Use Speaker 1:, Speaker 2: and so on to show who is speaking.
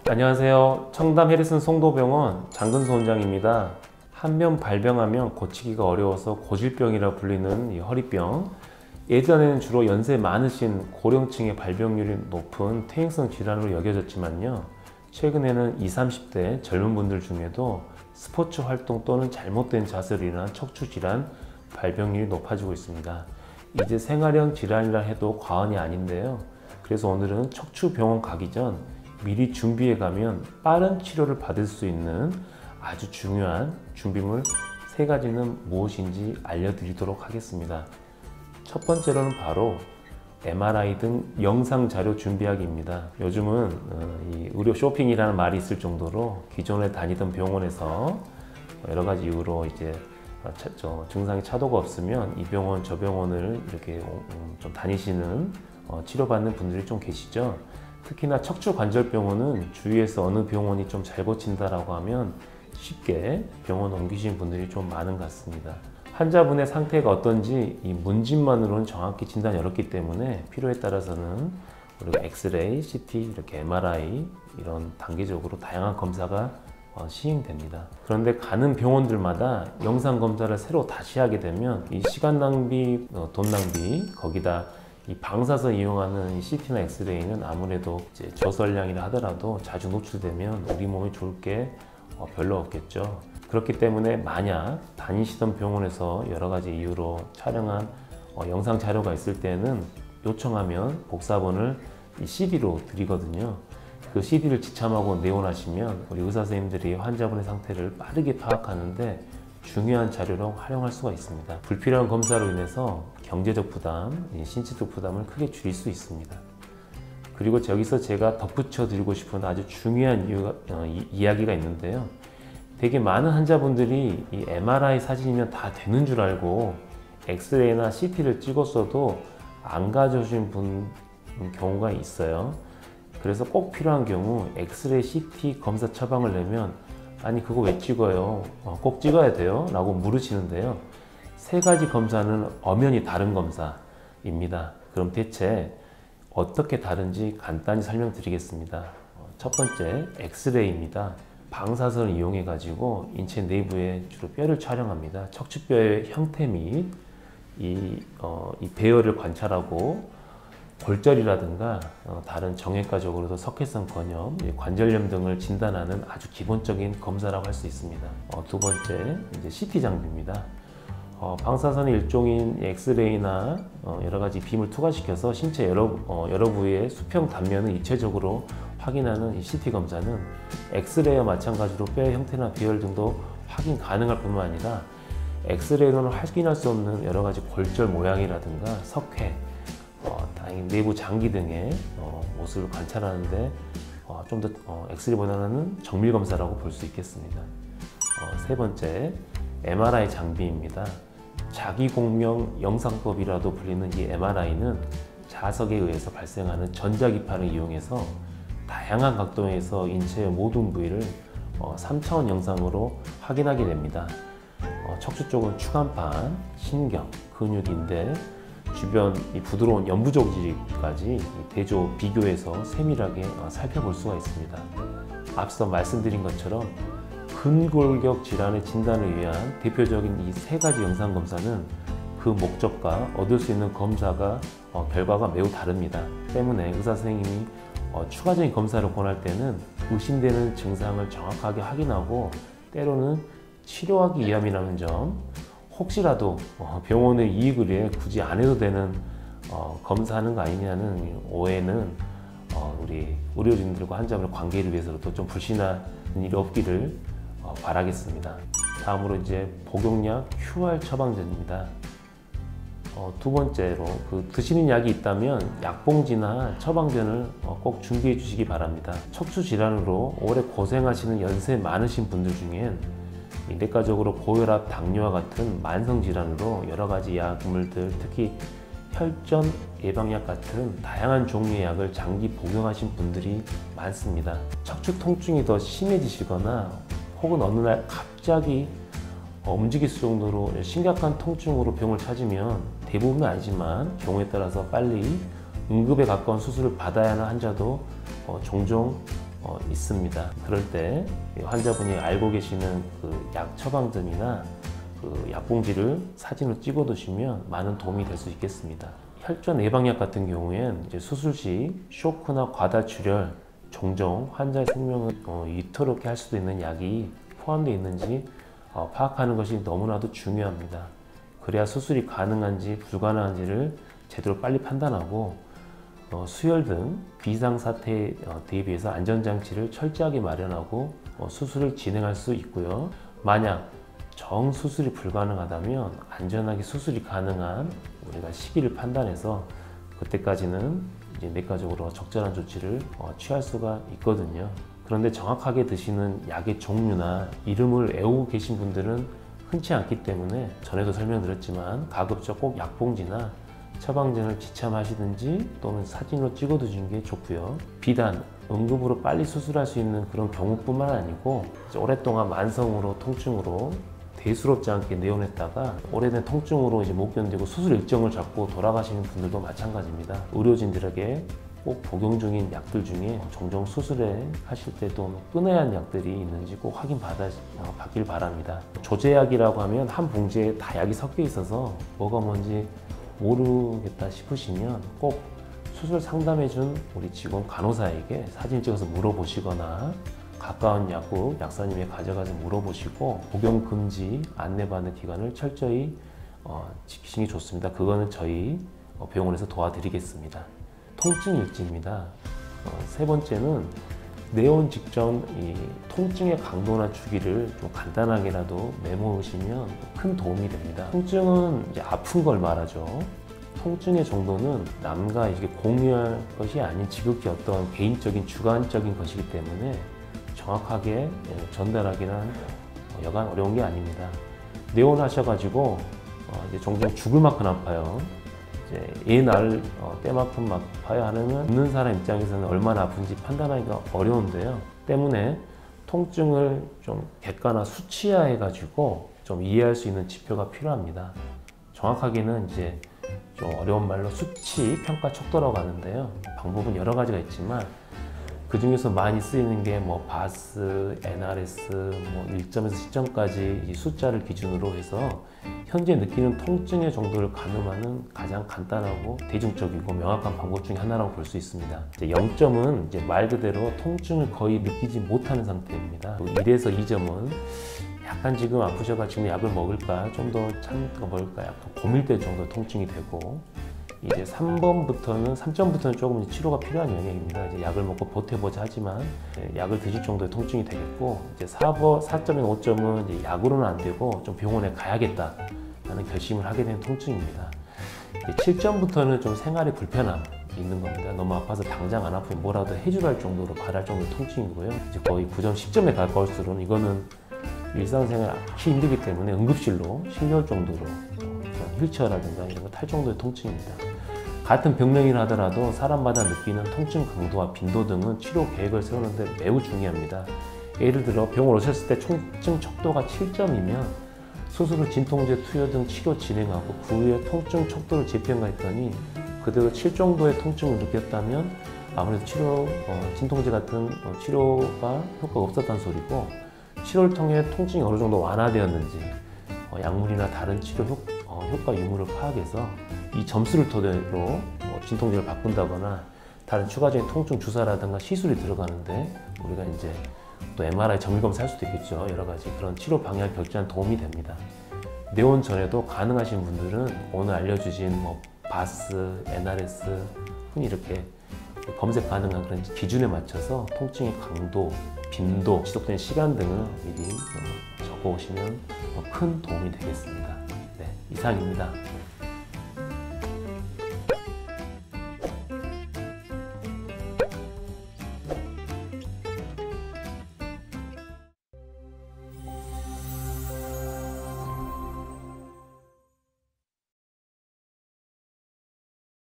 Speaker 1: 안녕하세요. 청담 해리슨 송도병원 장근수 원장입니다. 한 번 발병하면 고치기가 어려워서 고질병이라 불리는 이 허리병. 예전에는 주로 연세 많으신 고령층의 발병률이 높은 퇴행성 질환으로 여겨졌지만요. 최근에는 20, 30대 젊은 분들 중에도 스포츠 활동 또는 잘못된 자세로 인한 척추 질환 발병률이 높아지고 있습니다. 이제 생활형 질환이라 해도 과언이 아닌데요. 그래서 오늘은 척추병원 가기 전 미리 준비해 가면 빠른 치료를 받을 수 있는 아주 중요한 준비물 3가지는 무엇인지 알려드리도록 하겠습니다. 첫 번째로는 바로 MRI 등 영상 자료 준비하기입니다. 요즘은 이 의료 쇼핑이라는 말이 있을 정도로 기존에 다니던 병원에서 여러 가지 이유로 이제 증상이 차도가 없으면 이 병원 저 병원을 이렇게 좀 다니시는 치료받는 분들이 좀 계시죠. 특히나 척추관절병원은 주위에서 어느 병원이 좀 잘 고친다라고 하면 쉽게 병원 옮기신 분들이 좀 많은 것 같습니다. 환자분의 상태가 어떤지 이 문진만으로는 정확히 진단이 어렵기 때문에 필요에 따라서는 우리가 엑스레이, CT, 이렇게 MRI 이런 단계적으로 다양한 검사가 시행됩니다. 그런데 가는 병원들마다 영상 검사를 새로 다시 하게 되면 이 시간 낭비, 돈 낭비, 거기다 이 방사선 이용하는 이 CT나 엑스레이는 아무래도 이제 저설량이라 하더라도 자주 노출되면 우리 몸에 좋을 게 별로 없겠죠. 그렇기 때문에 만약 다니시던 병원에서 여러 가지 이유로 촬영한 영상 자료가 있을 때는 요청하면 복사본을 이 CD로 드리거든요. 그 CD를 지참하고 내원하시면 우리 의사 선생님들이 환자분의 상태를 빠르게 파악하는데 중요한 자료로 활용할 수가 있습니다. 불필요한 검사로 인해서 경제적 부담, 신체적 부담을 크게 줄일 수 있습니다. 그리고 여기서 제가 덧붙여 드리고 싶은 아주 중요한 이야기가 있는데요. 되게 많은 환자분들이 이 MRI 사진이면 다 되는 줄 알고 엑스레이나 CT를 찍었어도 안 가져오신 경우가 있어요. 그래서 꼭 필요한 경우 엑스레이, CT 검사 처방을 내면 아니 그거 왜 찍어요? 꼭 찍어야 돼요? 라고 물으시는데요. 3가지 검사는 엄연히 다른 검사입니다. 그럼 대체 어떻게 다른지 간단히 설명드리겠습니다. 첫 번째, 엑스레이입니다. 방사선을 이용해 가지고 인체 내부에 주로 뼈를 촬영합니다. 척추뼈의 형태 및 이 배열을 관찰하고 골절이라든가 다른 정형외과적으로도 석회성 건염, 관절염 등을 진단하는 아주 기본적인 검사라고 할 수 있습니다. 두 번째, 이제 CT 장비입니다. 방사선의 일종인 엑스레이나 여러 가지 빔을 투과시켜서 신체 여러 부위의 수평 단면을 입체적으로 확인하는 이 CT 검사는 엑스레이와 마찬가지로 뼈의 형태나 비열 등도 확인 가능할 뿐만 아니라 엑스레이로는 확인할 수 없는 여러 가지 골절 모양이라든가 석회, 다행히 내부 장기 등의 모습을 관찰하는데 좀 더 엑스레이보다는 정밀 검사라고 볼 수 있겠습니다. 세 번째, MRI 장비입니다. 자기공명 영상법이라도 불리는 이 MRI는 자석에 의해서 발생하는 전자기파를 이용해서 다양한 각도에서 인체의 모든 부위를 3차원 영상으로 확인하게 됩니다. 척추 쪽은 추간판, 신경, 근육, 인대, 주변 이 부드러운 연부조직까지 대조 비교해서 세밀하게 살펴볼 수가 있습니다. 앞서 말씀드린 것처럼 근골격 질환의 진단을 위한 대표적인 이 3가지 영상 검사는 그 목적과 얻을 수 있는 검사가 결과가 매우 다릅니다. 때문에 의사 선생님이 추가적인 검사를 권할 때는 의심되는 증상을 정확하게 확인하고 때로는 치료하기 위함이라는 점, 혹시라도 병원의 이익을 위해 굳이 안 해도 되는 검사하는 거 아니냐는 오해는 우리 의료진들과 환자분의 관계를 위해서도 좀 불신하는 일이 없기를 바라겠습니다. 다음으로 이제 복용약 QR 처방전입니다. 두 번째로 드시는 약이 있다면 약봉지나 처방전을 꼭 준비해 주시기 바랍니다. 척추 질환으로 오래 고생하시는 연세 많으신 분들 중엔 내과적으로 고혈압, 당뇨와 같은 만성 질환으로 여러 가지 약물들, 특히 혈전 예방약 같은 다양한 종류의 약을 장기 복용하신 분들이 많습니다. 척추 통증이 더 심해지시거나 혹은 어느 날 갑자기 움직일 수 정도로 심각한 통증으로 병을 찾으면 대부분은 아니지만 경우에 따라서 빨리 응급에 가까운 수술을 받아야 하는 환자도 종종 있습니다. 그럴 때 환자분이 알고 계시는 그 약 처방전이나 그 약봉지를 사진으로 찍어 두시면 많은 도움이 될 수 있겠습니다. 혈전 예방약 같은 경우엔 이제 수술 시 쇼크나 과다출혈, 종종 환자의 생명을 위태롭게 할 수도 있는 약이 포함되어 있는지 파악하는 것이 너무나도 중요합니다. 그래야 수술이 가능한지 불가능한지를 제대로 빨리 판단하고 수혈 등 비상사태에 대비해서 안전장치를 철저하게 마련하고 수술을 진행할 수 있고요. 만약 정수술이 불가능하다면 안전하게 수술이 가능한 우리가 시기를 판단해서 그때까지는 이제 내과적으로 적절한 조치를 취할 수가 있거든요. 그런데 정확하게 드시는 약의 종류나 이름을 외우고 계신 분들은 흔치 않기 때문에 전에도 설명드렸지만 가급적 꼭 약봉지나 처방전을 지참하시든지 또는 사진으로 찍어 두시는 게 좋고요. 비단 응급으로 빨리 수술할 수 있는 그런 경우뿐만 아니고 오랫동안 만성으로 통증으로 대수롭지 않게 내원했다가 오래된 통증으로 이제 못 견디고 수술 일정을 잡고 돌아가시는 분들도 마찬가지입니다. 의료진들에게 꼭 복용 중인 약들 중에 종종 수술에 하실 때도 끊어야 하는 약들이 있는지 꼭 받길 바랍니다. 조제약이라고 하면 한 봉지에 다 약이 섞여 있어서 뭐가 뭔지 모르겠다 싶으시면 꼭 수술 상담해준 우리 직원 간호사에게 사진 찍어서 물어보시거나 가까운 약국 약사님에 가져가서 물어보시고 복용 금지 안내받는 기간을 철저히 지키시는 게 좋습니다. 그거는 저희 병원에서 도와드리겠습니다. 통증 일지입니다. 세 번째는 내원 직전 이 통증의 강도나 주기를 좀 간단하게라도 메모하시면 큰 도움이 됩니다. 통증은 이제 아픈 걸 말하죠. 통증의 정도는 남과 이게 공유할 것이 아닌 지극히 어떤 개인적인 주관적인 것이기 때문에 정확하게 전달하기는 여간 어려운 게 아닙니다. 내원하셔가지고 이제 종종 죽을 만큼 아파요. 이제 얘날 때만큼 아파요 하려면 없는 사람 입장에서는 얼마나 아픈지 판단하기가 어려운데요. 때문에 통증을 좀 객관화 수치화해가지고 좀 이해할 수 있는 지표가 필요합니다. 정확하게는 이제 좀 어려운 말로 수치 평가 척도라고 하는데요. 방법은 여러 가지가 있지만 그 중에서 많이 쓰이는 게 뭐 바스, NRS, 뭐 1점에서 10점까지 이 숫자를 기준으로 해서 현재 느끼는 통증의 정도를 가늠하는 가장 간단하고 대중적이고 명확한 방법 중에 하나라고 볼 수 있습니다. 이제 0점은 이제 말 그대로 통증을 거의 느끼지 못하는 상태입니다. 1에서 2점은 약간 지금 아프셔가지고 약을 먹을까, 좀 더 참을까 먹을까 약간 고민될 정도 통증이 되고, 이제 3점부터는 조금 치료가 필요한 영역입니다. 이제 약을 먹고 버텨보자 하지만 약을 드실 정도의 통증이 되겠고, 이제 4점에서 5점은 이제 약으로는 안 되고 좀 병원에 가야겠다 라는 결심을 하게 된 통증입니다. 7점부터는 좀 생활에 불편함이 있는 겁니다. 너무 아파서 당장 안 아프면 뭐라도 해주라 할 정도로 바랄 정도의 통증이고요. 이제 거의 9점, 10점에 가까울수록 이거는 일상생활 하기 힘들기 때문에 응급실로 실려올 정도로 휠체어라든가 이런 거 탈 정도의 통증입니다. 같은 병명이라 하더라도 사람마다 느끼는 통증 강도와 빈도 등은 치료 계획을 세우는데 매우 중요합니다. 예를 들어 병원 오셨을 때 통증 척도가 7점이면 수술 후 진통제 투여 등 치료 진행하고 그 후에 통증 척도를 재평가했더니 그대로 7 정도의 통증을 느꼈다면 아무래도 진통제 같은 치료가 효과가 없었다는 소리고, 치료를 통해 통증이 어느 정도 완화되었는지 약물이나 다른 치료 효과 유무를 파악해서 이 점수를 토대로 진통제를 바꾼다거나 다른 추가적인 통증 주사라든가 시술이 들어가는데 우리가 이제 또 MRI 정밀검사 할 수도 있겠죠. 여러 가지 그런 치료 방향 결정에 도움이 됩니다. 내원 전에도 가능하신 분들은 오늘 알려주신 바스, NRS 흔히 이렇게 검색 가능한 그런 기준에 맞춰서 통증의 강도, 빈도, 지속되는 시간 등을 미리 적어 오시면 큰 도움이 되겠습니다. 네, 이상입니다.